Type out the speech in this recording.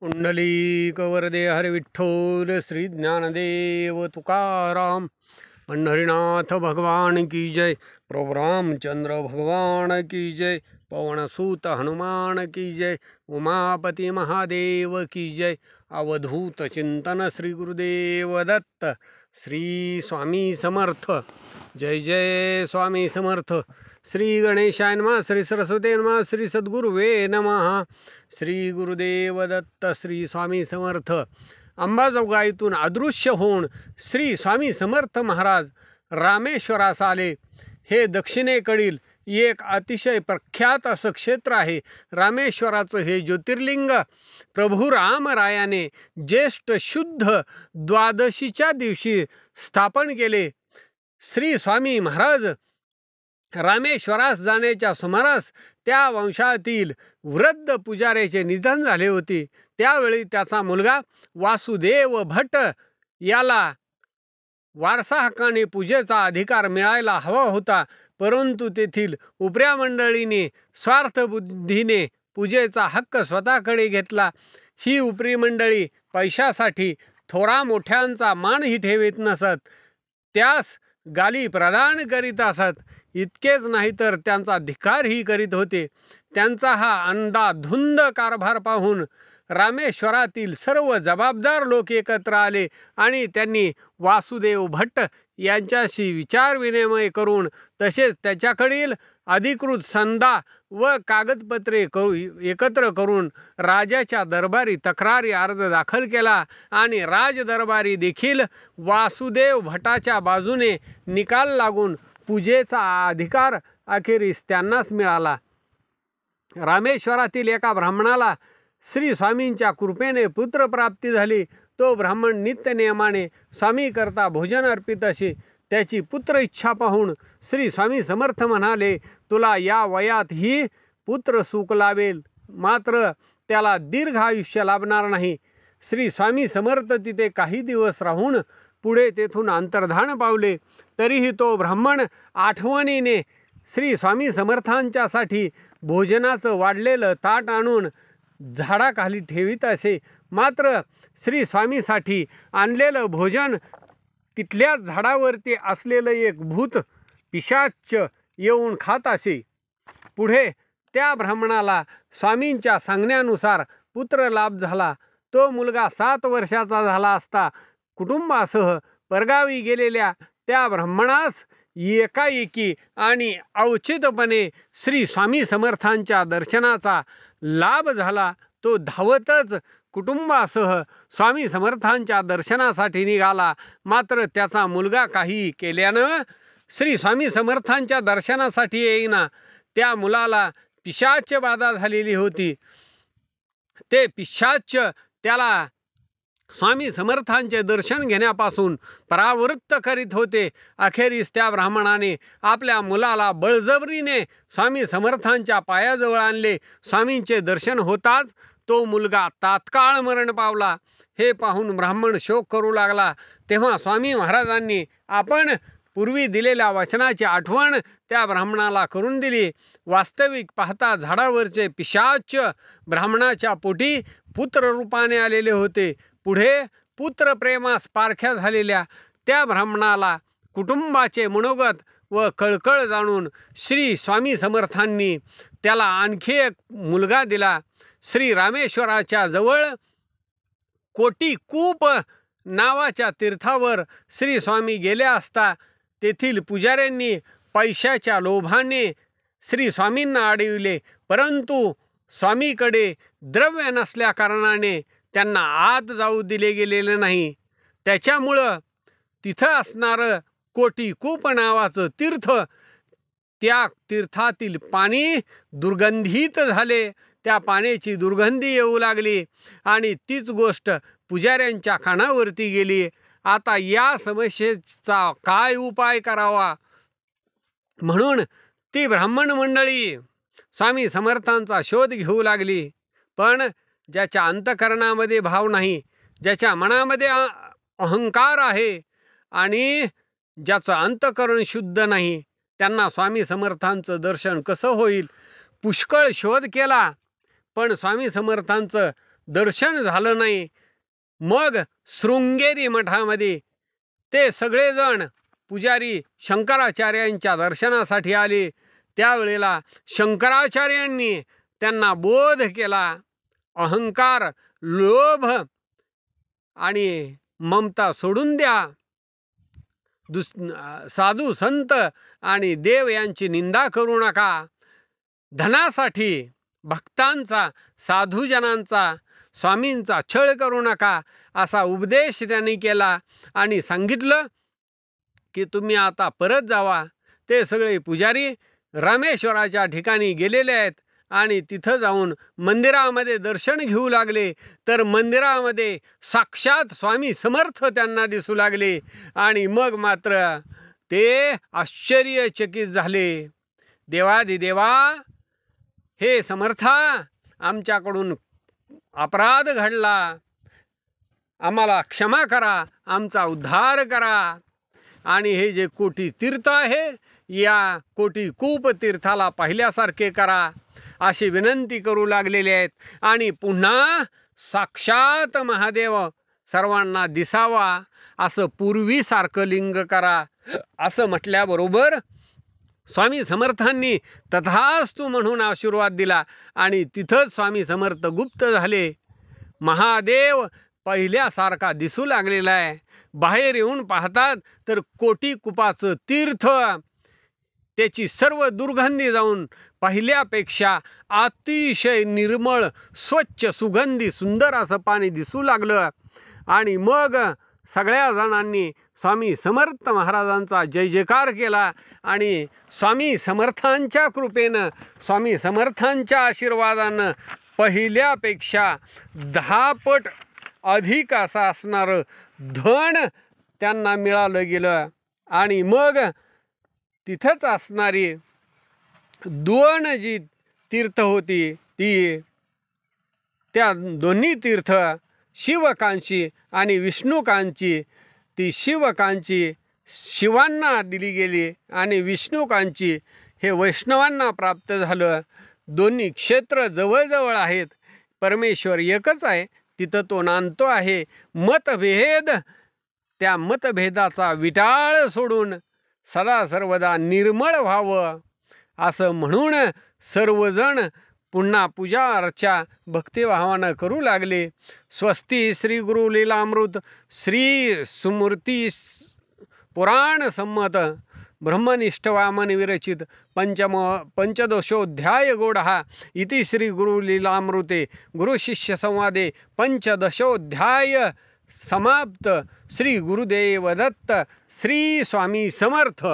पुंडलिक वरदे हरि विठ्ठल श्री ज्ञानदेव तुकाराम। पंढरीनाथ भगवान की जय। प्रभु रामचंद्र भगवान की जय। पवनसूत हनुमान की जय। उमापति महादेव की जय। अवधूत चिंतन श्री गुरुदेव दत्त। श्री स्वामी समर्थ। जय जय स्वामी समर्थ। श्री गणेशाय नमः। श्री सरस्वती नमः। श्री सद्गुरुवे नमः। श्री गुरुदेव दत्त। श्री स्वामी समर्थ। अंबाजोगाईतून अदृश्य होऊन श्री स्वामी समर्थ महाराज रामेश्वरास आले। हे दक्षिणेकडील एक अतिशय प्रख्यात असं क्षेत्र आहे। रामेश्वराचं हे ज्योतिर्लिंग प्रभू रामरायाने ज्येष्ठ शुद्ध द्वादशीच्या दिवशी स्थापन केले। श्री स्वामी महाराज रामेश्वरास जाण्याच्या सुमारास त्या वंशातील वृद्ध पुजाऱ्याचे निधन झाले होते। त्यावेळी त्याचा मुलगा वासुदेव भट याला वारसा हक्काने पूजेचा अधिकार मिळायला हवा होता, परंतु तेथील उपऱ्या मंडळीने स्वार्थबुद्धीने पूजेचा हक्क स्वतःकडे घेतला। ही उपरी मंडळी पैशासाठी थोरा मोठ्यांचा मानही ठेवीत नसत, त्यास गाली प्रदान करीत असत। इतकेच नाही तर त्यांचा धिक्कारही करीत होते। त्यांचा हा अंधाधुंद कारभार पाहून रामेश्वरातील सर्व जबाबदार लोक एकत्र आले आणि त्यांनी वासुदेव भट्ट यांच्याशी विचारविनिमय करून तसेच त्याच्याकडील अधिकृत संदा व कागदपत्रे एकत्र करून राजाच्या दरबारी तक्रारी अर्ज दाखल केला आणि राजदरबारी देखील वासुदेव भटाच्या बाजूने निकाल लागून पूजेचा अधिकार अखेरीस त्यांनाच मिळाला। रामेश्वरातील एका ब्राह्मणाला श्री स्वामींच्या कृपेने पुत्रप्राप्ती झाली। तो ब्राह्मण नित्यनियमाने स्वामी करता भोजन अर्पित असे। त्याची पुत्र इच्छा पाहून श्री स्वामी समर्थ म्हणाले, तुला या वयात ही पुत्र सुख लाभेल, मात्र त्याला दीर्घ आयुष्य लाभणार नाही। श्री स्वामी समर्थ तिथे काही दिवस राहून पुढे तेथून अंतर्धान पावले। तरीही तो ब्राह्मण आठवणीने श्री स्वामी समर्थांच्यासाठी भोजनाचं वाढलेलं ताट आणून झाडाखाली ठेवीत असे। मात्र श्री स्वामीसाठी आणलेलं भोजन तिथल्याच झाडावरती असलेलं एक भूत पिशाच येऊन खात असे। पुढे त्या ब्राह्मणाला स्वामींच्या सांगण्यानुसार पुत्र लाभ झाला। तो मुलगा 7 वर्षाचा झाला असता कुटुंबासह परगावी गेलेल्या त्या ब्राह्मणास एकाएकी आणि अवचितपणे श्री स्वामी समर्थांच्या दर्शनाचा लाभ झाला। तो धावतच कुटुंबासह स्वामी समर्थांच्या दर्शनासाठी निघाला, मात्र त्याचा मुलगा काही केल्यानं श्री स्वामी समर्थांच्या दर्शनासाठी येईना। त्या मुलाला पिशाच बाधा झालेली होती। ते पिशाच त्याला स्वामी समर्थांचे दर्शन घेण्यापासून परावृत्त करीत होते। अखेरीस त्या ब्राह्मणाने आपल्या मुलाला बळजबरीने स्वामी समर्थांच्या पायाजवळ आणले। स्वामींचे दर्शन होताच तो मुलगा तात्काळ मरण पावला। हे पाहून ब्राह्मण शोक करू लागला। तेव्हा स्वामी महाराजांनी आपण पूर्वी दिलेल्या वचनाची आठवण त्या ब्राह्मणाला करून दिली। वास्तविक पाहता झाडावरचे पिशाच ब्राह्मणाच्या पोटी पुत्ररूपाने आलेले होते। पुढे पुत्रप्रेमास पारख्या झालेल्या त्या ब्राह्मणाला कुटुंबाचे मनोगत व कळकळ जाणून श्री स्वामी समर्थांनी त्याला आणखी एक मुलगा दिला। श्री रामेश्वराच्या जवळ कोटीकूप नावाच्या तीर्थावर श्री स्वामी गेले असता तेथील पुजाऱ्यांनी पैशाच्या लोभाने श्री स्वामींना अडविले, परंतु स्वामीकडे द्रव्य नसल्या कारणाने त्यांना आत जाऊ दिले गेलेले नाही। त्याच्यामुळं तिथं असणारं कोटीकूप नावाचं तीर्थ, त्या तीर्थातील पाणी दुर्गंधित झाले। त्या पाण्याची दुर्गंधी येऊ लागली आणि तीच गोष्ट पुजाऱ्यांच्या कानावरती गेली। आता या समस्येचा काय उपाय करावा म्हणून ती ब्राह्मण मंडळी स्वामी समर्थांचा शोध घेऊ लागली। पण ज्याच्या अंतःकरणामध्ये भाव नाही, ज्याच्या मनामध्ये अहंकार आहे आणि ज्याचं अंतःकरण शुद्ध नाही, त्यांना स्वामी समर्थांचं दर्शन कसं होईल? पुष्कळ शोध केला, पण स्वामी समर्थांचं दर्शन झालं नाही. मग शृंगेरी मठामध्ये ते सगळेजण पुजारी शंकराचार्यांच्या दर्शनासाठी आले. त्यावेळेला शंकराचार्यांनी त्यांना बोध केला. अहंकार, लोभ आणि ममता सोडून द्या. साधू संत आणि देव यांची निंदा करू नका. धनासाठी भक्तांचा, साधूजनांचा, स्वामींचा छळ करू नका असा उपदेश त्यांनी केला आणि सांगितलं की तुम्ही आता परत जावा. ते सगळे पुजारी रामेश्वराच्या ठिकाणी गेलेले आहेत आणि तिथं जाऊन मंदिरामध्ये दर्शन घेऊ लागले. तर मंदिरामध्ये साक्षात स्वामी समर्थ त्यांना दिसू लागले आणि मग मात्र ते आश्चर्यचकित झाले. देवादिदेवा, हे समर्था, आमच्याकडून अपराध घडला, आम्हाला क्षमा करा, आमचा उद्धार करा आणि हे जे कोटी तीर्थ आहे या कोटी कूप तीर्थाला पाहिल्यासारखे करा अशी विनंती करू लागलेले आहेत. आणि पुन्हा साक्षात महादेव सर्वांना दिसावा असं पूर्वीसारखं लिंग करा असं म्हटल्याबरोबर स्वामी समर्थांनी तथास्तु म्हणून आशीर्वाद दिला आणि तिथंच स्वामी समर्थ गुप्त झाले. महादेव पहिल्यासारखा दिसू लागलेला आहे. बाहेर येऊन पाहतात तर कोटी कुपाचं तीर्थ, त्याची सर्व दुर्गंधी जाऊन पहिल्यापेक्षा अतिशय निर्मळ, स्वच्छ, सुगंधी, सुंदर असं पाणी दिसू लागलं. आणि मग सगळ्या जणांनी स्वामी समर्थ महाराजांचा जय जयकार केला आणि स्वामी समर्थांच्या कृपेनं, स्वामी समर्थांच्या आशीर्वादानं पहिल्यापेक्षा 10 पट अधिक असं असणारं धन त्यांना मिळालं गेलं. आणि मग तिथंच असणारी 2 जी तीर्थ होती त्या दोन्ही तीर्थ शिवकांची आणि विष्णुकांची, ती शिवकांची शिवांना दिली गेली आणि विष्णुकांची हे वैष्णवांना प्राप्त झालं. दोन्ही क्षेत्र जवळजवळ आहेत. परमेश्वर एकच आहे, तिथं तो नांदतो आहे. मतभेद, त्या मतभेदाचा विटाळ सोडून सदा सर्वदा निर्मळ व्हावं असं म्हणून सर्वजण पुन्हा पूजा अर्चा भक्तिभावानं करू लागले. स्वस्ती श्री गुरु लीलामृत श्री सुमूर्ती पुराण संमत ब्रह्मनिष्ठ वामन विरचित पंचदशोध्याय गोडहा इति श्री गुरु लीलामृते गुरुशिष्य संवादे पंचदशोध्याय समाप्त. श्री गुरुदेव दत्त. श्री स्वामी समर्थ.